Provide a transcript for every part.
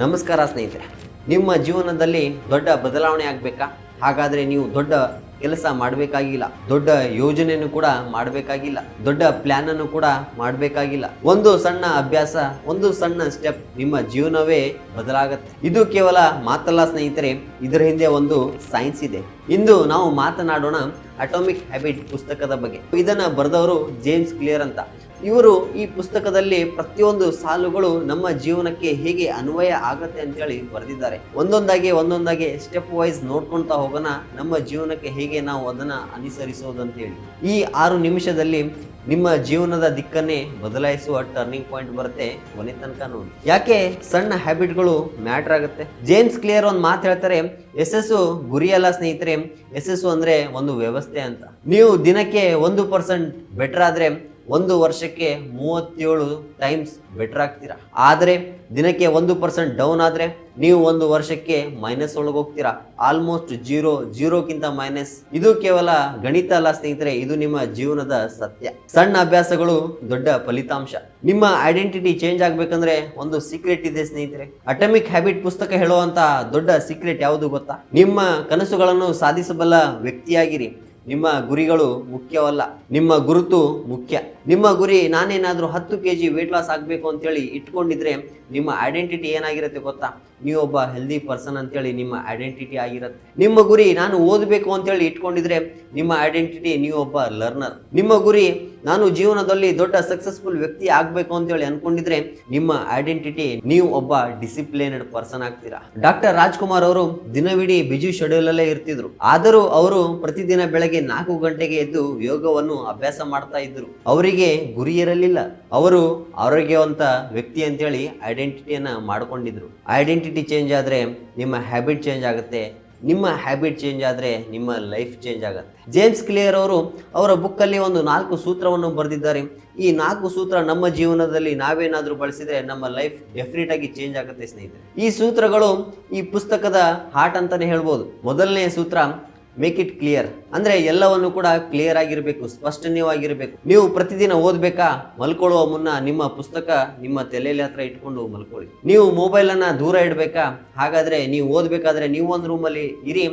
ನಮಸ್ಕಾರ ಸ್ನೇಹಿತರೆ, ನಿಮ್ಮ ಜೀವನದಲ್ಲಿ ದೊಡ್ಡ ಬದಲಾವಣೆ ಆಗಬೇಕಾ? ಹಾಗಾದರೆ ನೀವು ದೊಡ್ಡ ಕೆಲಸ ಮಾಡಬೇಕಾಗಿಲ್ಲ, ದೊಡ್ಡ ಯೋಜನೆಯನ್ನು ಕೂಡ ಮಾಡಬೇಕಾಗಿಲ್ಲ, ದೊಡ್ಡ ಪ್ಲಾನ್ ಅನ್ನು ಕೂಡ ಮಾಡಬೇಕಾಗಿಲ್ಲ. ಒಂದು ಸಣ್ಣ ಅಭ್ಯಾಸ, ಒಂದು ಸಣ್ಣ ಸ್ಟೆಪ್ ನಿಮ್ಮ ಜೀವನವೇ ಬದಲಾಗುತ್ತೆ. ಇದು ಕೇವಲ ಮಾತಲ್ಲ ಸ್ನೇಹಿತರೆ, ಇದರ ಹಿಂದೆ ಒಂದು ಸೈನ್ಸ್ ಇದೆ. ಇಂದು ನಾವು ಮಾತನಾಡೋಣ ಅಟಾಮಿಕ್ ಹ್ಯಾಬಿಟ್ ಪುಸ್ತಕದ ಬಗ್ಗೆ. ಇದನ್ನ ಬರೆದವರು ಜೇಮ್ಸ್ ಕ್ಲಿಯರ್ ಅಂತ. ಇವರು ಈ ಪುಸ್ತಕದಲ್ಲಿ ಪ್ರತಿಯೊಂದು ಸಾಲುಗಳು ನಮ್ಮ ಜೀವನಕ್ಕೆ ಹೇಗೆ ಅನ್ವಯ ಆಗತ್ತೆ ಅಂತೇಳಿ ಬರೆದಿದ್ದಾರೆ. ಒಂದೊಂದಾಗಿ ಸ್ಟೆಪ್ ವೈಸ್ ನೋಡ್ಕೊಳ್ತಾ ಹೋಗೋಣ, ನಮ್ಮ ಜೀವನಕ್ಕೆ ಹೇಗೆ ನಾವು ಅದನ್ನ ಅನುಸರಿಸೋದು ಅಂತೇಳಿ. ಈ 6 ನಿಮಿಷದಲ್ಲಿ ನಿಮ್ಮ ಜೀವನದ ದಿಕ್ಕನ್ನೇ ಬದಲಾಯಿಸುವ ಟರ್ನಿಂಗ್ ಪಾಯಿಂಟ್ ಬರುತ್ತೆ. ಕೊನೆ ತನಕ ನೋಡಿ. ಯಾಕೆ ಸಣ್ಣ ಹ್ಯಾಬಿಟ್ಗಳು ಮ್ಯಾಟರ್ ಆಗುತ್ತೆ? ಜೇಮ್ಸ್ ಕ್ಲಿಯರ್ ಒಂದು ಮಾತು ಹೇಳ್ತಾರೆ, ಯಶಸ್ಸು ಗುರಿಯಲ್ಲ ಸ್ನೇಹಿತರೆ, ಯಶಸ್ಸು ಅಂದ್ರೆ ಒಂದು ವ್ಯವಸ್ಥೆ ಅಂತ. ನೀವು ದಿನಕ್ಕೆ 1% ಬೆಟರ್ ಆದ್ರೆ 1 ವರ್ಷಕ್ಕೆ 37 ಟೈಮ್ಸ್ ಬೆಟರ್ ಆಗ್ತೀರಾ. ಆದರೆ ದಿನಕ್ಕೆ 1% ಡೌನ್ ಆದ್ರೆ ನೀವು 1 ವರ್ಷಕ್ಕೆ ಮೈನಸ್ ಒಳಗೆ ಹೋಗ್ತೀರಾ. ಆಲ್ಮೋಸ್ಟ್ ಜೀರೋಕ್ಕಿಂತ ಮೈನಸ್. ಇದು ಕೇವಲ ಗಣಿತ ಅಲ್ಲ ಸ್ನೇಹಿತರೆ, ಇದು ನಿಮ್ಮ ಜೀವನದ ಸತ್ಯ. ಸಣ್ಣ ಅಭ್ಯಾಸಗಳು ದೊಡ್ಡ ಫಲಿತಾಂಶ. ನಿಮ್ಮ ಐಡೆಂಟಿಟಿ ಚೇಂಜ್ ಆಗ್ಬೇಕಂದ್ರೆ ಒಂದು ಸೀಕ್ರೆಟ್ ಇದೆ ಸ್ನೇಹಿತರೆ. ಅಟಾಮಿಕ್ ಹ್ಯಾಬಿಟ್ ಪುಸ್ತಕ ಹೇಳುವಂತ ದೊಡ್ಡ ಸೀಕ್ರೆಟ್ ಯಾವುದು ಗೊತ್ತಾ? ನಿಮ್ಮ ಕನಸುಗಳನ್ನು ಸಾಧಿಸಬಲ್ಲ ವ್ಯಕ್ತಿಯಾಗಿರಿ. ನಿಮ್ಮ ಗುರಿಗಳು ಮುಖ್ಯವಲ್ಲ, ನಿಮ್ಮ ಗುರುತು ಮುಖ್ಯ. ನಿಮ್ಮ ಗುರಿ ನಾನೇನಾದ್ರೂ 10 kg ವೇಟ್ ಲಾಸ್ ಆಗಬೇಕು ಅಂತೇಳಿ ಇಟ್ಕೊಂಡಿದ್ರೆ ನಿಮ್ಮ ಐಡೆಂಟಿಟಿ ಏನಾಗಿರುತ್ತೆ ಗೊತ್ತಾ? ನೀವೊಬ್ಬ ಹೆಲ್ದಿ ಪರ್ಸನ್ ಅಂತೇಳಿ ನಿಮ್ಮ ಐಡೆಂಟಿಟಿ ಆಗಿರುತ್ತೆ. ನಿಮ್ಮ ಗುರಿ ನಾನು ಓದಬೇಕು ಅಂತೇಳಿ ಇಟ್ಕೊಂಡಿದ್ರೆ ನಿಮ್ಮ ಐಡೆಂಟಿಟಿ ನೀವೊಬ್ಬ ಲರ್ನರ್. ನಿಮ್ಮ ಗುರಿ ನಾನು ಜೀವನದಲ್ಲಿ ದೊಡ್ಡ ಸಕ್ಸಸ್ಫುಲ್ ವ್ಯಕ್ತಿ ಆಗ್ಬೇಕು ಅಂತೇಳಿ ಅನ್ಕೊಂಡಿದ್ರೆ ನಿಮ್ಮ ಐಡೆಂಟಿಟಿ ನೀವು ಒಬ್ಬ ಡಿಸಿಪ್ಲಿನ್ಡ್ ಪರ್ಸನ್ ಆಗ್ತೀರಾ. ಡಾಕ್ಟರ್ ರಾಜ್ಕುಮಾರ್ ಅವರು ದಿನವಿಡೀ ಬಿಜಿ ಶೆಡ್ಯೂಲ್ ಅಲ್ಲೇ ಇರ್ತಿದ್ರು. ಆದರೂ ಅವರು ಪ್ರತಿದಿನ ಬೆಳಗ್ಗೆ 4 ಗಂಟೆಗೆ ಎದ್ದು ಯೋಗವನ್ನು ಅಭ್ಯಾಸ ಮಾಡ್ತಾ ಇದ್ರು. ಅವರಿಗೆ ಗುರಿ ಇರಲಿಲ್ಲ, ಅವರು ಆರೋಗ್ಯವಂತ ವ್ಯಕ್ತಿ ಅಂತೇಳಿ ಐಡೆಂಟಿಟಿಯನ್ನ ಮಾಡ್ಕೊಂಡಿದ್ರು. ಐಡೆಂಟಿಟಿ ಚೇಂಜ್ ಆದ್ರೆ ನಿಮ್ಮ ಹ್ಯಾಬಿಟ್ ಚೇಂಜ್ ಆಗುತ್ತೆ, ನಿಮ್ಮ ಹ್ಯಾಬಿಟ್ ಚೇಂಜ್ ಆದ್ರೆ ನಿಮ್ಮ ಲೈಫ್ ಚೇಂಜ್ ಆಗುತ್ತೆ. ಜೇಮ್ಸ್ ಕ್ಲಿಯರ್ ಅವರು ಅವರ ಬುಕ್ಕಲ್ಲಿ ಒಂದು 4 ಸೂತ್ರವನ್ನು ಬರೆದಿದ್ದಾರೆ. ಈ 4 ಸೂತ್ರ ನಮ್ಮ ಜೀವನದಲ್ಲಿ ನಾವೇನಾದ್ರೂ ಬಳಸಿದ್ರೆ ನಮ್ಮ ಲೈಫ್ ಡೆಫಿನೆಟ್ ಆಗಿ ಚೇಂಜ್ ಆಗುತ್ತೆ ಸ್ನೇಹಿತರೆ. ಈ ಸೂತ್ರಗಳು ಈ ಪುಸ್ತಕದ ಹಾರ್ಟ್ ಅಂತಾನೆ ಹೇಳ್ಬೋದು. ಮೊದಲನೇ ಸೂತ್ರ, ಮೇಕ್ ಇಟ್ ಕ್ಲಿಯರ್. ಅಂದ್ರೆ ಎಲ್ಲವನ್ನು ಕೂಡ ಕ್ಲಿಯರ್ ಆಗಿರ್ಬೇಕು, ಸ್ಪಷ್ಟನೀಯವಾಗಿರ್ಬೇಕು. ನೀವು ಪ್ರತಿದಿನ ಓದ್ಬೇಕಾ? ಮಲ್ಕೊಳ್ಳುವ ಮುನ್ನ ನಿಮ್ಮ ಪುಸ್ತಕ ನಿಮ್ಮ ತಲೆಯಲ್ಲಿ ಹತ್ರ ಇಟ್ಕೊಂಡು ಮಲ್ಕೊಳ್ಳಿ. ನೀವು ಮೊಬೈಲ್ ಅನ್ನ ದೂರ ಇಡಬೇಕಾ? ಹಾಗಾದ್ರೆ ನೀವು ಓದ್ಬೇಕಾದ್ರೆ ನೀವು ಒಂದು ರೂಮಲ್ಲಿ ಇರಿ,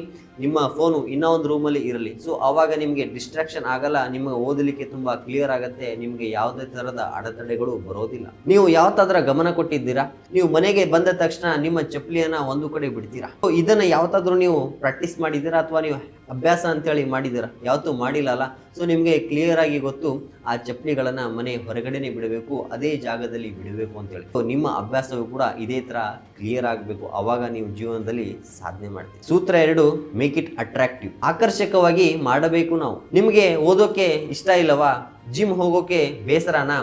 ನಿಮ್ಮ ಫೋನು ಇನ್ನೊಂದು ರೂಮಲ್ಲಿ ಇರಲಿ. ಸೊ ಅವಾಗ ನಿಮಗೆ ಡಿಸ್ಟ್ರಾಕ್ಷನ್ ಆಗಲ್ಲ, ನಿಮಗೆ ಓದಲಿಕ್ಕೆ ತುಂಬಾ ಕ್ಲಿಯರ್ ಆಗುತ್ತೆ, ನಿಮಗೆ ಯಾವುದೇ ತರಹದ ಅಡೆತಡೆಗಳು ಬರೋದಿಲ್ಲ. ನೀವು ಯಾವತ್ತಾದ್ರ ಗಮನ ಕೊಟ್ಟಿದ್ದೀರಾ? ನೀವು ಮನೆಗೆ ಬಂದ ತಕ್ಷಣ ನಿಮ್ಮ ಚಪ್ಪಲಿಯನ್ನ ಒಂದು ಕಡೆ ಬಿಡ್ತೀರಾ? ಇದನ್ನ ಯಾವತ್ತಾದ್ರೂ ನೀವು ಪ್ರಾಕ್ಟೀಸ್ ಮಾಡಿದ್ದೀರಾ ಅಥವಾ ನೀವು ಅಭ್ಯಾಸ ಅಂತೇಳಿ ಮಾಡಿದ್ದೀರಾ? ಯಾವತ್ತೂ ಮಾಡಿಲ್ಲಲ್ಲ. ಸೊ ನಿಮಗೆ ಕ್ಲಿಯರ್ ಆಗಿ ಗೊತ್ತು, ಆ ಚಪ್ಪಲಿಗಳನ್ನ ಮನೆ ಹೊರಗಡೆನೆ ಬಿಡಬೇಕು, ಅದೇ ಜಾಗದಲ್ಲಿ ಬಿಡಬೇಕು ಅಂತೇಳಿ. ನಿಮ್ಮ ಅಭ್ಯಾಸವೂ ಕೂಡ ಇದೇ ತರ ಕ್ಲಿಯರ್ ಆಗಬೇಕು, ಅವಾಗ ನೀವು ಜೀವನದಲ್ಲಿ ಸಾಧನೆ ಮಾಡ್ತೀವಿ. ಸೂತ್ರ 2, ಮೇಕ್ ಇಟ್ ಅಟ್ರಾಕ್ಟಿವ್. ಆಕರ್ಷಕವಾಗಿ ಮಾಡಬೇಕು ನಾವು. ನಿಮಗೆ ಓದೋಕೆ ಇಷ್ಟ ಇಲ್ಲವಾ? ಜಿಮ್ ಹೋಗೋಕೆ ಬೇಸರನಾ?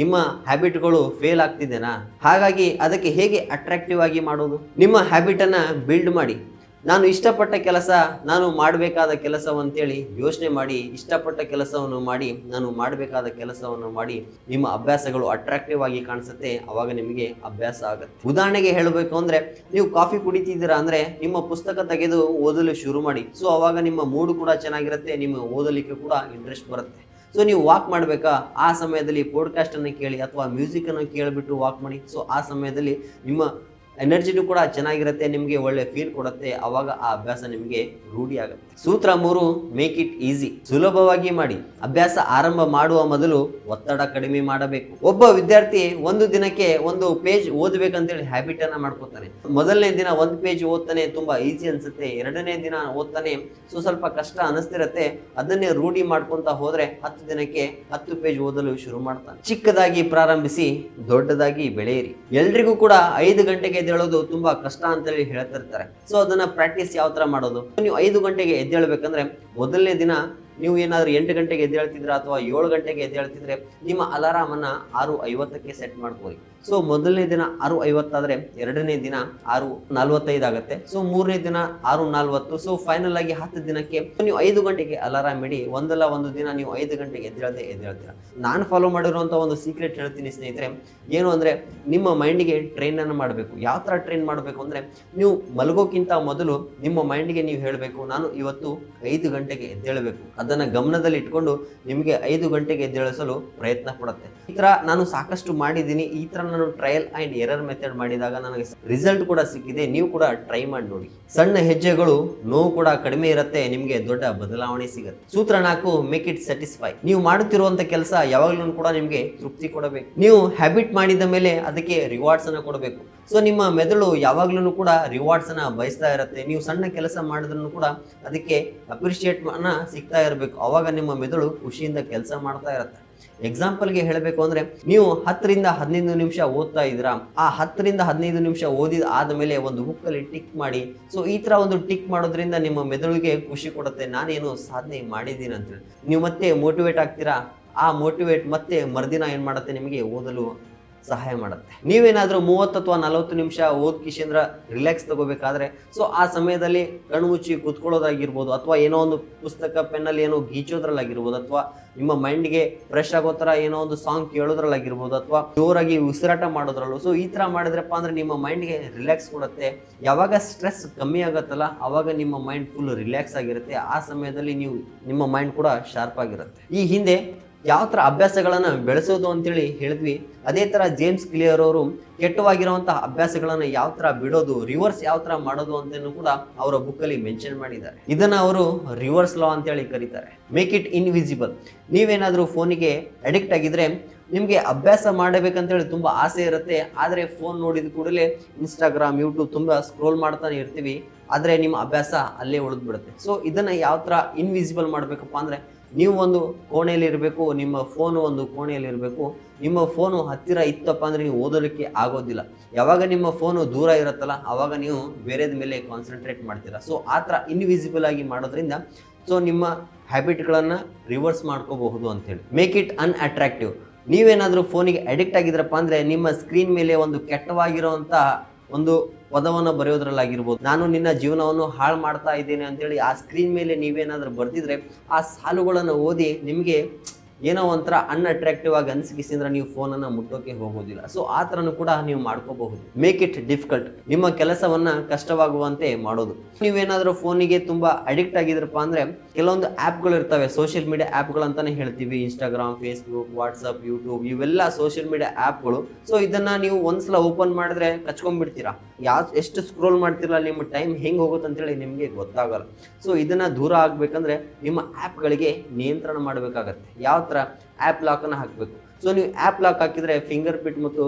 ನಿಮ್ಮ ಹ್ಯಾಬಿಟ್ಗಳು ಫೇಲ್ ಆಗ್ತಿದೆನಾ? ಹಾಗಾಗಿ ಅದಕ್ಕೆ ಹೇಗೆ ಅಟ್ರಾಕ್ಟಿವ್ ಆಗಿ ಮಾಡೋದು? ನಿಮ್ಮ ಹ್ಯಾಬಿಟ್ ಅನ್ನ ಬಿಲ್ಡ್ ಮಾಡಿ. ನಾನು ಇಷ್ಟಪಟ್ಟ ಕೆಲಸ, ನಾನು ಮಾಡಬೇಕಾದ ಕೆಲಸವಂತೇಳಿ ಯೋಚನೆ ಮಾಡಿ, ಇಷ್ಟಪಟ್ಟ ಕೆಲಸವನ್ನು ಮಾಡಿ, ನಾನು ಮಾಡಬೇಕಾದ ಕೆಲಸವನ್ನು ಮಾಡಿ. ನಿಮ್ಮ ಅಭ್ಯಾಸಗಳು ಅಟ್ರಾಕ್ಟಿವ್ ಆಗಿ ಕಾಣಿಸುತ್ತೆ, ಅವಾಗ ನಿಮಗೆ ಅಭ್ಯಾಸ ಆಗುತ್ತೆ. ಉದಾಹರಣೆಗೆ ಹೇಳಬೇಕು ಅಂದ್ರೆ, ನೀವು ಕಾಫಿ ಕುಡಿತಿದ್ದೀರಾ ಅಂದ್ರೆ ನಿಮ್ಮ ಪುಸ್ತಕ ತೆಗೆದು ಓದಲು ಶುರು ಮಾಡಿ. ಸೊ ಅವಾಗ ನಿಮ್ಮ ಮೂಡ್ ಕೂಡ ಚೆನ್ನಾಗಿರುತ್ತೆ, ನಿಮ್ಮ ಓದಲಿಕ್ಕೆ ಕೂಡ ಇಂಟ್ರೆಸ್ಟ್ ಬರುತ್ತೆ. ಸೊ ನೀವು ವಾಕ್ ಮಾಡಬೇಕಾ? ಆ ಸಮಯದಲ್ಲಿ ಪಾಡ್ಕಾಸ್ಟ್ ಅನ್ನು ಕೇಳಿ ಅಥವಾ ಮ್ಯೂಸಿಕ್ ಅನ್ನು ಕೇಳಿಬಿಟ್ಟು ವಾಕ್ ಮಾಡಿ. ಸೊ ಆ ಸಮಯದಲ್ಲಿ ನಿಮ್ಮ ಎನರ್ಜಿನೂ ಕೂಡ ಚೆನ್ನಾಗಿರುತ್ತೆ, ನಿಮಗೆ ಒಳ್ಳೆ ಫೀಲ್ ಕೊಡುತ್ತೆ, ಅವಾಗ ಆ ಅಭ್ಯಾಸ ನಿಮಗೆ ರೂಢಿ ಆಗುತ್ತೆ. ಸೂತ್ರ 3, ಮೇಕ್ ಇಟ್ ಈಸಿ. ಸುಲಭವಾಗಿ ಮಾಡಿ. ಅಭ್ಯಾಸ ಆರಂಭ ಮಾಡುವ ಮೊದಲು ಒತ್ತಡ ಕಡಿಮೆ ಮಾಡಬೇಕು. ಒಬ್ಬ ವಿದ್ಯಾರ್ಥಿ ಒಂದು ದಿನಕ್ಕೆ 1 ಪೇಜ್ ಓದ್ಬೇಕಂತೇಳಿ ಹ್ಯಾಬಿಟ್ ಅನ್ನ ಮಾಡ್ಕೋತಾನೆ. ಮೊದಲನೇ ದಿನ 1 ಪೇಜ್ ಓದ್ತಾನೆ, ತುಂಬಾ ಈಸಿ ಅನ್ಸುತ್ತೆ. 2ನೇ ದಿನ ಓದ್ತಾನೆ, ಸ್ವಲ್ಪ ಕಷ್ಟ ಅನಿಸ್ತಿರತ್ತೆ. ಅದನ್ನೇ ರೂಢಿ ಮಾಡ್ಕೊಂತ ಹೋದ್ರೆ 10 ದಿನಕ್ಕೆ 10 ಪೇಜ್ ಓದಲು ಶುರು ಮಾಡ್ತಾನೆ. ಚಿಕ್ಕದಾಗಿ ಪ್ರಾರಂಭಿಸಿ, ದೊಡ್ಡದಾಗಿ ಬೆಳೆಯಿರಿ. ಎಲ್ರಿಗೂ ಕೂಡ 5 ಗಂಟೆಗೆ ಎದ್ದೇಳೋದು ತುಂಬಾ ಕಷ್ಟ ಅಂತೇಳಿ ಹೇಳ್ತಿರ್ತಾರೆ. ಸೊ ಅದನ್ನ ಪ್ರಾಕ್ಟೀಸ್ ಯಾವ ತರ ಮಾಡೋದು? ನೀವು 5 ಗಂಟೆಗೆ ಎದ್ದೇಳ್ಬೇಕಂದ್ರೆ ಮೊದಲನೇ ದಿನ ನೀವು ಏನಾದ್ರೂ 8 ಗಂಟೆಗೆ ಎದ್ದೇಳ್ತಿದ್ರೆ ಅಥವಾ 7 ಗಂಟೆಗೆ ಎದ್ದೇಳ್ತಿದ್ರೆ ನಿಮ್ಮ ಅಲಾರಾಮ್ ಅನ್ನ 6:50ಕ್ಕೆ ಸೆಟ್ ಮಾಡ್ಕೊಳ್ಳಿ. ಸೊ ಮೊದಲನೇ ದಿನ 6:50 ಆದ್ರೆ 2ನೇ ದಿನ 6:45 ಆಗುತ್ತೆ. ಸೊ 3ನೇ ದಿನ 6:40. ಸೊ ಫೈನಲ್ ಆಗಿ 10 ದಿನಕ್ಕೆ ನೀವು 5 ಗಂಟೆಗೆ ಅಲಾರಾಮ್ ಇಡಿ. ಒಂದಲ್ಲ ಒಂದು ದಿನ ನೀವು 5 ಗಂಟೆಗೆ ಎದ್ದೇಳ್ತೀರಾ. ನಾನು ಫಾಲೋ ಮಾಡಿರುವಂತ ಒಂದು ಸೀಕ್ರೆಟ್ ಹೇಳ್ತೀನಿ ಸ್ನೇಹಿತರೆ. ಏನು ಅಂದ್ರೆ, ನಿಮ್ಮ ಮೈಂಡಿಗೆ ಟ್ರೈನ್ ಅನ್ನು ಮಾಡಬೇಕು. ಯಾವ ತರ ಟ್ರೈನ್ ಮಾಡಬೇಕು ಅಂದ್ರೆ, ನೀವು ಮಲಗೋಕ್ಕಿಂತ ಮೊದಲು ನಿಮ್ಮ ಮೈಂಡಿಗೆ ನೀವು ಹೇಳಬೇಕು, ನಾನು ಇವತ್ತು 5 ಗಂಟೆಗೆ ಎದ್ದೇಳಬೇಕು. ಅದನ್ನ ಗಮನದಲ್ಲಿ ಇಟ್ಕೊಂಡು ನಿಮಗೆ 5 ಗಂಟೆಗೆ ಎದ್ದೇಳಿಸಲು ಪ್ರಯತ್ನ ಪಡುತ್ತೆ. ಈ ತರ ನಾನು ಸಾಕಷ್ಟು ಮಾಡಿದ್ದೀನಿ. ಈ ತರ ನಾನು ಟ್ರಯಲ್ ಅಂಡ್ ಎರರ್ ಮೆಥಡ್ ಮಾಡಿದಾಗ ನನಗೆ ರಿಸಲ್ಟ್ ಕೂಡ ಸಿಕ್ಕಿದೆ. ನೀವು ಕೂಡ ಟ್ರೈ ಮಾಡಿ ನೋಡಿ. ಸಣ್ಣ ಹೆಜ್ಜೆಗಳು, ನೋವು ಕೂಡ ಕಡಿಮೆ ಇರುತ್ತೆ, ನಿಮಗೆ ದೊಡ್ಡ ಬದಲಾವಣೆ ಸಿಗುತ್ತೆ. ಸೂತ್ರ 4, ಮೇಕ್ ಇಟ್ ಸ್ಯಾಟಿಸ್ಫೈ. ನೀವು ಮಾಡುತ್ತಿರುವಂತ ಕೆಲಸ ಯಾವಾಗಲೂ ಕೂಡ ನಿಮಗೆ ತೃಪ್ತಿ ಕೊಡಬೇಕು. ನೀವು ಹ್ಯಾಬಿಟ್ ಮಾಡಿದ ಮೇಲೆ ಅದಕ್ಕೆ ರಿವಾರ್ಡ್ಸ್ ಅನ್ನ ಕೊಡಬೇಕು. ಸೊ ನಿಮ್ಮ ಮೆದುಳು ಯಾವಾಗ್ಲೂ ಕೂಡ ರಿವಾರ್ಡ್ಸ್ ಅನ್ನ ಬಯಸ್ತಾ ಇರುತ್ತೆ. ನೀವು ಸಣ್ಣ ಕೆಲಸ ಮಾಡಿದ್ರು ಕೂಡ ಅದಕ್ಕೆ ಅಪ್ರಿಶಿಯೇಟ್ ಅನ್ನ ಸಿಗ್ತಾ ಇರಬೇಕು. ಅವಾಗ ನಿಮ್ಮ ಮೆದುಳು ಖುಷಿಯಿಂದ ಕೆಲಸ ಮಾಡ್ತಾ ಇರುತ್ತೆ. ಎಕ್ಸಾಂಪಲ್ಗೆ ಹೇಳಬೇಕು ಅಂದ್ರೆ, ನೀವು 10 ರಿಂದ 15 ನಿಮಿಷ ಓದ್ತಾ ಇದ್ದೀರಾ. ಆ 10 ರಿಂದ 15 ನಿಮಿಷ ಓದಿದ ಆದ್ಮೇಲೆ ಒಂದು ಬುಕ್ಕಲ್ಲಿ ಟಿಕ್ ಮಾಡಿ. ಸೊ ಈ ತರ ಒಂದು ಟಿಕ್ ಮಾಡೋದ್ರಿಂದ ನಿಮ್ಮ ಮೆದುಳಿಗೆ ಖುಷಿ ಕೊಡುತ್ತೆ, ನಾನೇನು ಸಾಧನೆ ಮಾಡಿದ್ದೀನಿ ಅಂತೇಳಿ. ನೀವು ಮತ್ತೆ ಮೋಟಿವೇಟ್ ಆಗ್ತೀರಾ. ಆ ಮೋಟಿವೇಟ್ ಮತ್ತೆ ಮರುದಿನ ಏನ್ ಮಾಡುತ್ತೆ, ನಿಮಗೆ ಓದಲು ಸಹಾಯ ಮಾಡುತ್ತೆ. ನೀವೇನಾದ್ರೂ 30 ಅಥವಾ 40 ನಿಮಿಷ ಓದ್ಕಿಶಂದ್ರ ರಿಲ್ಯಾಕ್ಸ್ ತಗೋಬೇಕಾದ್ರೆ, ಸೊ ಆ ಸಮಯದಲ್ಲಿ ಕಣ್ಮುಚ್ಚಿ ಕೂತ್ಕೊಳ್ಳೋದಾಗಿರ್ಬೋದು, ಅಥವಾ ಏನೋ ಒಂದು ಪುಸ್ತಕ ಪೆನ್ನಲ್ಲಿ ಏನೋ ಗೀಚೋದ್ರಲ್ಲಾಗಿರ್ಬೋದು, ಅಥವಾ ನಿಮ್ಮ ಮೈಂಡ್ಗೆ ಫ್ರೆಶ್ ಆಗೋ ತರ ಏನೋ ಒಂದು ಸಾಂಗ್ ಕೇಳೋದ್ರಲ್ಲಾಗಿರ್ಬೋದು, ಅಥವಾ ಜೋರಾಗಿ ಉಸಿರಾಟ ಮಾಡೋದ್ರಲ್ಲೂ. ಸೊ ಈ ತರ ಮಾಡಿದ್ರಪ್ಪ ಅಂದ್ರೆ ನಿಮ್ಮ ಮೈಂಡ್ಗೆ ರಿಲ್ಯಾಕ್ಸ್ ಕೊಡುತ್ತೆ. ಯಾವಾಗ ಸ್ಟ್ರೆಸ್ ಕಮ್ಮಿ ಆಗತ್ತಲ್ಲ, ಅವಾಗ ನಿಮ್ಮ ಮೈಂಡ್ ಫುಲ್ ರಿಲ್ಯಾಕ್ಸ್ ಆಗಿರುತ್ತೆ. ಆ ಸಮಯದಲ್ಲಿ ನಿಮ್ಮ ಮೈಂಡ್ ಕೂಡ ಶಾರ್ಪ್ ಆಗಿರುತ್ತೆ. ಈ ಹಿಂದೆ ಯಾವ ತರ ಅಭ್ಯಾಸಗಳನ್ನ ಬೆಳೆಸೋದು ಅಂತೇಳಿ ಹೇಳಿದ್ವಿ, ಅದೇ ತರ ಜೇಮ್ಸ್ ಕ್ಲಿಯರ್ ಅವರು ಕೆಟ್ಟವಾಗಿರುವಂತಹ ಅಭ್ಯಾಸಗಳನ್ನ ಯಾವ ತರ ಬಿಡೋದು, ರಿವರ್ಸ್ ಯಾವ ತರ ಮಾಡೋದು ಅಂತಲೂ ಕೂಡ ಅವರ ಬುಕ್ ಅಲ್ಲಿ ಮೆನ್ಷನ್ ಮಾಡಿದ್ದಾರೆ. ಇದನ್ನ ಅವರು ರಿವರ್ಸ್ ಲಾ ಅಂತೇಳಿ ಕರೀತಾರೆ. Make it invisible. ನೀವೇನಾದ್ರೂ ಫೋನಿಗೆ ಅಡಿಕ್ಟ್ ಆಗಿದ್ರೆ, ನಿಮಗೆ ಅಭ್ಯಾಸ ಮಾಡಬೇಕಂತೇಳಿ ತುಂಬಾ ಆಸೆ ಇರುತ್ತೆ, ಆದ್ರೆ ಫೋನ್ ನೋಡಿದ ಕೂಡಲೇ ಇನ್ಸ್ಟಾಗ್ರಾಮ್, ಯೂಟ್ಯೂಬ್ ತುಂಬಾ ಸ್ಕ್ರೋಲ್ ಮಾಡ್ತಾನೆ ಇರ್ತೀವಿ, ಆದ್ರೆ ನಿಮ್ಮ ಅಭ್ಯಾಸ ಅಲ್ಲೇ ಉಳಿದು ಬಿಡುತ್ತೆ. ಸೊ ಇದನ್ನ ಯಾವ ತರ ಇನ್ವಿಸಿಬಲ್ ಮಾಡ್ಬೇಕಪ್ಪ ಅಂದ್ರೆ, ನೀವು ಒಂದು ಕೋಣೆಯಲ್ಲಿ ಇರಬೇಕು, ನಿಮ್ಮ ಫೋನು ಒಂದು ಕೋಣೆಯಲ್ಲಿ ಇರಬೇಕು. ನಿಮ್ಮ ಫೋನು ಹತ್ತಿರ ಇತ್ತಪ್ಪ ಅಂದ್ರೆ ನೀವು ಓದೋದಕ್ಕೆ ಆಗೋದಿಲ್ಲ. ಯಾವಾಗ ನಿಮ್ಮ ಫೋನು ದೂರ ಇರುತ್ತಲ್ಲ, ಅವಾಗ ನೀವು ಬೇರೆದ ಮೇಲೆ ಕಾನ್ಸಂಟ್ರೇಟ್ ಮಾಡ್ತೀರಾ. ಸೊ ಆ ಥರ ಇನ್ವಿಸಿಬಲ್ ಆಗಿ ಮಾಡೋದ್ರಿಂದ ಸೊ ನಿಮ್ಮ ಹ್ಯಾಬಿಟ್ಗಳನ್ನು ರಿವರ್ಸ್ ಮಾಡ್ಕೋಬಹುದು ಅಂತೇಳಿ. Make it unattractive. ನೀವೇನಾದರೂ ಫೋನಿಗೆ ಅಡಿಕ್ಟ್ ಆಗಿದ್ರಪ್ಪ ಅಂದ್ರೆ, ನಿಮ್ಮ ಸ್ಕ್ರೀನ್ ಮೇಲೆ ಒಂದು ಕೆಟ್ಟವಾಗಿರುವಂಥ ಒಂದು ಪದವನ್ನು ಬರೆಯೋದ್ರಲ್ಲಾಗಿರ್ಬೋದು, ನಾನು ನಿನ್ನ ಜೀವನವನ್ನು ಹಾಳು ಮಾಡ್ತಾ ಇದ್ದೇನೆ ಅಂತೇಳಿ ಆ ಸ್ಕ್ರೀನ್ ಮೇಲೆ ನೀವೇನಾದ್ರೂ ಬರ್ದಿದ್ರೆ, ಆ ಸಾಲುಗಳನ್ನು ಓದಿ ನಿಮಗೆ ಏನೋ ಒಂಥರ ಅನ್ಅಟ್ರಾಕ್ಟಿವ್ ಆಗಿ ಅನ್ಸಿಸಿದ್ರೆ ನೀವು ಫೋನನ್ನು ಮುಟ್ಟೋಕೆ ಹೋಗೋದಿಲ್ಲ. ಸೊ ಆ ಥರನೂ ಕೂಡ ನೀವು ಮಾಡ್ಕೋಬಹುದು. Make it difficult. ನಿಮ್ಮ ಕೆಲಸವನ್ನ ಕಷ್ಟವಾಗುವಂತೆ ಮಾಡೋದು. ನೀವೇನಾದ್ರೂ ಫೋನಿಗೆ ತುಂಬಾ ಅಡಿಕ್ಟ್ ಆಗಿದ್ರಪ್ಪ ಅಂದ್ರೆ, ಕೆಲವೊಂದು ಆ್ಯಪ್ಗಳು ಇರ್ತವೆ, ಸೋಷಿಯಲ್ ಮೀಡಿಯಾ ಆ್ಯಪ್ಗಳು ಅಂತಾನೆ ಹೇಳ್ತೀವಿ. ಇನ್ಸ್ಟಾಗ್ರಾಮ್, ಫೇಸ್ಬುಕ್, ವಾಟ್ಸಪ್, ಯೂಟ್ಯೂಬ್, ಇವೆಲ್ಲ ಸೋಷಿಯಲ್ ಮೀಡಿಯಾ ಆ್ಯಪ್ಗಳು. ಸೊ ಇದನ್ನ ನೀವು ಒಂದ್ಸಲ ಓಪನ್ ಮಾಡಿದ್ರೆ ಕಚ್ಕೊಂಡ್ಬಿಡ್ತೀರಾ. ಎಷ್ಟು ಸ್ಕ್ರೋಲ್ ಮಾಡ್ತಿರಲ್ಲ, ನಿಮ್ಮ ಟೈಮ್ ಹೆಂಗೆ ಹೋಗುತ್ತೆ ಅಂತೇಳಿ ನಿಮಗೆ ಗೊತ್ತಾಗಲ್ಲ. ಸೊ ಇದನ್ನ ದೂರ ಆಗ್ಬೇಕಂದ್ರೆ ನಿಮ್ಮ ಆ್ಯಪ್ಗಳಿಗೆ ನಿಯಂತ್ರಣ ಮಾಡಬೇಕಾಗತ್ತೆ. ಯಾವ ಥರ ಆ್ಯಪ್ ಲಾಕನ್ನು ಹಾಕಬೇಕು. ಸೊ ನೀವು ಆ್ಯಪ್ ಲಾಕ್ ಹಾಕಿದ್ರೆ ಫಿಂಗರ್ ಪ್ರಿಂಟ್ ಮತ್ತು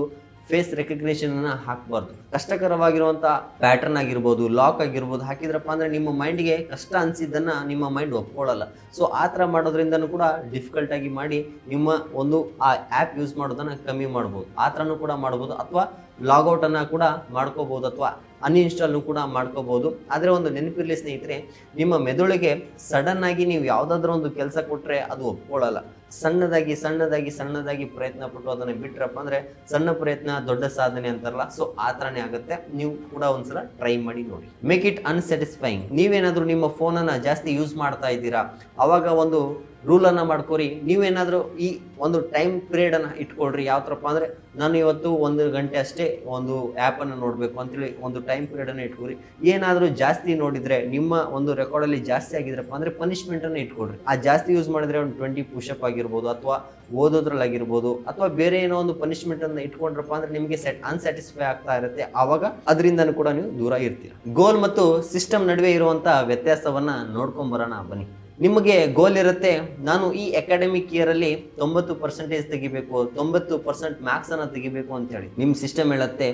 ಫೇಸ್ ರೆಕಗ್ನಿಷನ್ ಅನ್ನ ಹಾಕಬಾರ್ದು. ಕಷ್ಟಕರವಾಗಿರುವಂಥ ಪ್ಯಾಟರ್ನ್ ಆಗಿರ್ಬೋದು, ಲಾಕ್ ಆಗಿರ್ಬೋದು ಹಾಕಿದ್ರಪ್ಪ ಅಂದ್ರೆ ನಿಮ್ಮ ಮೈಂಡ್ಗೆ ಕಷ್ಟ ಅನಿಸಿದ್ದನ್ನ ನಿಮ್ಮ ಮೈಂಡ್ ಒಪ್ಕೊಳ್ಳಲ್ಲ. ಸೊ ಆ ಥರ ಮಾಡೋದ್ರಿಂದನೂ ಕೂಡ ಡಿಫಿಕಲ್ಟ್ ಆಗಿ ಮಾಡಿ ನಿಮ್ಮ ಒಂದು ಆ ಆ್ಯಪ್ ಯೂಸ್ ಮಾಡೋದನ್ನ ಕಮ್ಮಿ ಮಾಡ್ಬೋದು. ಆ ಥರನೂ ಕೂಡ ಮಾಡ್ಬೋದು, ಅಥವಾ ಲಾಗೌಟ್ ಅನ್ನ ಕೂಡ ಮಾಡ್ಕೋಬಹುದು, ಅಥವಾ ಅನ್ಇನ್ಸ್ಟಾಲ್ನು ಕೂಡ ಮಾಡ್ಕೋಬಹುದು. ಆದರೆ ಒಂದು ನೆನಪಿರಲಿ ಸ್ನೇಹಿತರೆ, ನಿಮ್ಮ ಮೆದುಳಿಗೆ ಸಡನ್ ಆಗಿ ನೀವು ಯಾವುದಾದ್ರೂ ಒಂದು ಕೆಲಸ ಕೊಟ್ಟರೆ ಅದು ಒಪ್ಕೊಳ್ಳಲ್ಲ. ಸಣ್ಣದಾಗಿ ಸಣ್ಣದಾಗಿ ಸಣ್ಣದಾಗಿ ಪ್ರಯತ್ನ ಪಟ್ಟು ಅದನ್ನು ಬಿಟ್ರಪ್ಪ ಅಂದ್ರೆ ಸಣ್ಣ ಪ್ರಯತ್ನ ದೊಡ್ಡ ಸಾಧನೆ ಅಂತಾರಲ್ಲ, ಸೊ ಆ ಥರನೇ ಆಗುತ್ತೆ. ನೀವು ಕೂಡ ಒಂದ್ಸಲ ಟ್ರೈ ಮಾಡಿ ನೋಡಿ. Make it unsatisfying. ನೀವೇನಾದ್ರೂ ನಿಮ್ಮ ಫೋನನ್ನು ಜಾಸ್ತಿ ಯೂಸ್ ಮಾಡ್ತಾ ಇದ್ದೀರಾ, ಅವಾಗ ಒಂದು ರೂಲನ್ನು ಮಾಡ್ಕೊರಿ. ನೀವೇನಾದರೂ ಈ ಒಂದು ಟೈಮ್ ಪೀರಿಯಡನ್ನು ಇಟ್ಕೊಳ್ರಿ. ಯಾವ ಥರಪ್ಪ ಅಂದರೆ, ನಾನು ಇವತ್ತು 1 ಗಂಟೆ ಅಷ್ಟೇ ಒಂದು ಆ್ಯಪನ್ನು ನೋಡಬೇಕು ಅಂತೇಳಿ ಒಂದು ಟೈಮ್ ಪೀರಿಯಡನ್ನು ಇಟ್ಕೊರಿ. ಏನಾದರೂ ಜಾಸ್ತಿ ನೋಡಿದರೆ, ನಿಮ್ಮ ಒಂದು ರೆಕಾರ್ಡಲ್ಲಿ ಜಾಸ್ತಿ ಆಗಿದ್ರಪ್ಪ ಅಂದರೆ ಪನಿಷ್ಮೆಂಟನ್ನು ಇಟ್ಕೊಳ್ರಿ. ಆ ಜಾಸ್ತಿ ಯೂಸ್ ಮಾಡಿದರೆ ಒಂದು 20 ಪುಷಪ್ ಆಗಿರ್ಬೋದು, ಅಥವಾ ಓದೋದ್ರಲ್ಲಾಗಿರ್ಬೋದು, ಅಥವಾ ಬೇರೆ ಏನೋ ಒಂದು ಪನಿಷ್ಮೆಂಟನ್ನು ಇಟ್ಕೊಂಡ್ರಪ್ಪ ಅಂದರೆ ನಿಮಗೆ ಅನ್ಸ್ಯಾಟಿಸ್ಫೈ ಆಗ್ತಾ ಇರುತ್ತೆ. ಆವಾಗ ಅದರಿಂದನೂ ಕೂಡ ನೀವು ದೂರ ಇರ್ತೀರ. ಗೋಲ್ ಮತ್ತು ಸಿಸ್ಟಮ್ ನಡುವೆ ಇರುವಂಥ ವ್ಯತ್ಯಾಸವನ್ನು ನೋಡ್ಕೊಂಬರೋಣ ಬನ್ನಿ. ನಿಮಗೆ ಗೋಲ್ ಇರುತ್ತೆ, ನಾನು ಈ ಅಕಾಡೆಮಿಕ್ ಇಯರ್ ಅಲ್ಲಿ 90% ತೆಗಿಬೇಕು, 90% ಮ್ಯಾಕ್ಸ್ ಅನ್ನ ತೆಗಿಬೇಕು ಅಂತ ಹೇಳಿ. ನಿಮ್ಮ ಸಿಸ್ಟಮ್ ಹೇಳುತ್ತೆ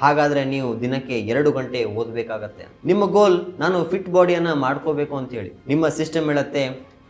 ಹಾಗಾದ್ರೆ ನೀವು ದಿನಕ್ಕೆ 2 ಗಂಟೆ ಓದಬೇಕಾಗತ್ತೆ. ನಿಮ್ಮ ಗೋಲ್, ನಾನು ಫಿಟ್ ಬಾಡಿಯನ್ನ ಮಾಡ್ಕೋಬೇಕು ಅಂತ ಹೇಳಿ. ನಿಮ್ಮ ಸಿಸ್ಟಮ್ ಹೇಳುತ್ತೆ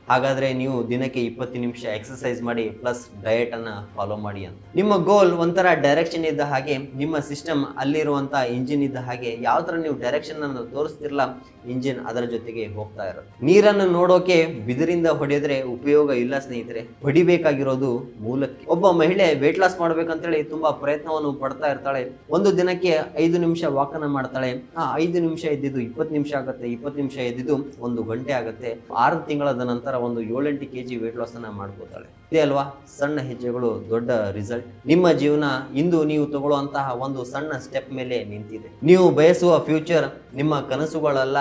ಹಾಗಾದ್ರೆ ನೀವು ದಿನಕ್ಕೆ 20 ನಿಮಿಷ ಎಕ್ಸರ್ಸೈಸ್ ಮಾಡಿ ಪ್ಲಸ್ ಡಯಟ್ ಅನ್ನ ಫಾಲೋ ಮಾಡಿ ಅಂತ. ನಿಮ್ಮ ಗೋಲ್ ಒಂಥರ ಡೈರೆಕ್ಷನ್ ಇದ್ದ ಹಾಗೆ, ನಿಮ್ಮ ಸಿಸ್ಟಮ್ ಅಲ್ಲಿರುವಂತ ಇಂಜಿನ್ ಇದ್ದ ಹಾಗೆ, ಯಾವ ತರ ನೀವು ಡೈರೆಕ್ಷನ್ ಅನ್ನು ತೋರಿಸ್ತಿರಲ್ಲ, ಇಂಜಿನ್ ಅದರ ಜೊತೆಗೆ ಹೋಗ್ತಾ ಇರುತ್ತೆ. ನೀರನ್ನು ನೋಡೋಕೆ ಬಿದಿರಿಂದ ಹೊಡೆದ್ರೆ ಉಪಯೋಗ ಇಲ್ಲ ಸ್ನೇಹಿತರೆ, ಹೊಡಿಬೇಕಾಗಿರೋದು ಮೂಲಕ್ಕೆ. ಒಬ್ಬ ಮಹಿಳೆ ವೇಟ್ ಲಾಸ್ ಮಾಡ್ಬೇಕಂತೇಳಿ ತುಂಬಾ ಪ್ರಯತ್ನವನ್ನು ಪಡ್ತಾ ಇರ್ತಾಳೆ. ಒಂದು ದಿನಕ್ಕೆ 5 ನಿಮಿಷ ವಾಕನ್ನ ಮಾಡ್ತಾಳೆ. 5 ನಿಮಿಷ ಎದ್ದಿದ್ದು 20 ನಿಮಿಷ ಆಗುತ್ತೆ, 20 ನಿಮಿಷ ಎದ್ದಿದ್ದು 1 ಗಂಟೆ ಆಗುತ್ತೆ. 6 ತಿಂಗಳದ ನಂತರ ಒಂದು 7-8 kg ವೇಟ್ ಲಾಸ್ ಅನ್ನ ಮಾಡ್ಕೋತಾಳೆ. ಇದೆ ಅಲ್ವಾ, ಸಣ್ಣ ಹೆಜ್ಜೆಗಳು ದೊಡ್ಡ ರಿಸಲ್ಟ್. ನಿಮ್ಮ ಜೀವನ ಇಂದು ನೀವು ತಗೊಳ್ಳುವಂತಹ ಒಂದು ಸಣ್ಣ ಸ್ಟೆಪ್ ಮೇಲೆ ನಿಂತಿದೆ. ನೀವು ಬಯಸುವ ಫ್ಯೂಚರ್ ನಿಮ್ಮ ಕನಸುಗಳಲ್ಲ,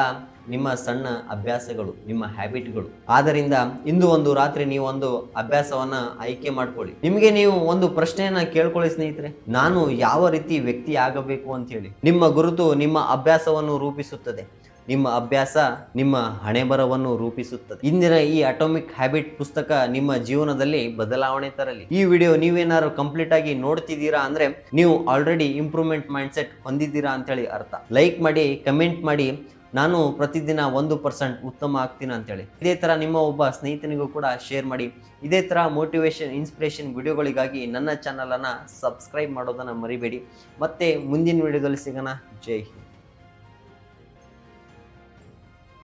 ನಿಮ್ಮ ಸಣ್ಣ ಅಭ್ಯಾಸಗಳು, ನಿಮ್ಮ ಹ್ಯಾಬಿಟ್ಗಳು. ಆದ್ದರಿಂದ ಇಂದು ಒಂದು ರಾತ್ರಿ ನೀವು ಒಂದು ಅಭ್ಯಾಸವನ್ನ ಆಯ್ಕೆ ಮಾಡ್ಕೊಳ್ಳಿ. ನಿಮಗೆ ನೀವು ಒಂದು ಪ್ರಶ್ನೆಯನ್ನ ಕೇಳ್ಕೊಳ್ಳಿ ಸ್ನೇಹಿತರೆ, ನಾನು ಯಾವ ರೀತಿ ವ್ಯಕ್ತಿ ಆಗಬೇಕು ಅಂತ ಹೇಳಿ. ನಿಮ್ಮ ಗುರುತು ನಿಮ್ಮ ಅಭ್ಯಾಸವನ್ನು ರೂಪಿಸುತ್ತದೆ, ನಿಮ್ಮ ಅಭ್ಯಾಸ ನಿಮ್ಮ ಹಣೆಬರವನ್ನು ರೂಪಿಸುತ್ತದೆ. ಇಂದಿನ ಈ ಅಟೋಮಿಕ್ ಹ್ಯಾಬಿಟ್ ಪುಸ್ತಕ ನಿಮ್ಮ ಜೀವನದಲ್ಲಿ ಬದಲಾವಣೆ ತರಲಿ. ಈ ವಿಡಿಯೋ ನೀವೇನಾದ್ರು ಕಂಪ್ಲೀಟ್ ಆಗಿ ನೋಡ್ತಿದ್ದೀರಾ ಅಂದ್ರೆ ನೀವು ಆಲ್ರೆಡಿ ಇಂಪ್ರೂವ್ಮೆಂಟ್ ಮೈಂಡ್ ಸೆಟ್ ಹೊಂದಿದ್ದೀರಾ ಅಂತೇಳಿ ಅರ್ಥ. ಲೈಕ್ ಮಾಡಿ, ಕಮೆಂಟ್ ಮಾಡಿ, ನಾನು ಪ್ರತಿದಿನ 1% ಉತ್ತಮ ಆಗ್ತೀನಿ ಅಂತೇಳಿ. ಇದೇ ತರ ನಿಮ್ಮ ಒಬ್ಬ ಸ್ನೇಹಿತನಿಗೂ ಕೂಡ ಶೇರ್ ಮಾಡಿ. ಇದೇ ತರ ಮೋಟಿವೇಶನ್, ಇನ್ಸ್ಪಿರೇಷನ್ ವಿಡಿಯೋಗಳಿಗಾಗಿ ನನ್ನ ಚಾನಲ್ ಅನ್ನ ಸಬ್ಸ್ಕ್ರೈಬ್ ಮಾಡೋದನ್ನ ಮರಿಬೇಡಿ. ಮತ್ತೆ ಮುಂದಿನ ವಿಡಿಯೋದಲ್ಲಿ ಸಿಗೋಣ. ಜೈ ಹಿಂದ್.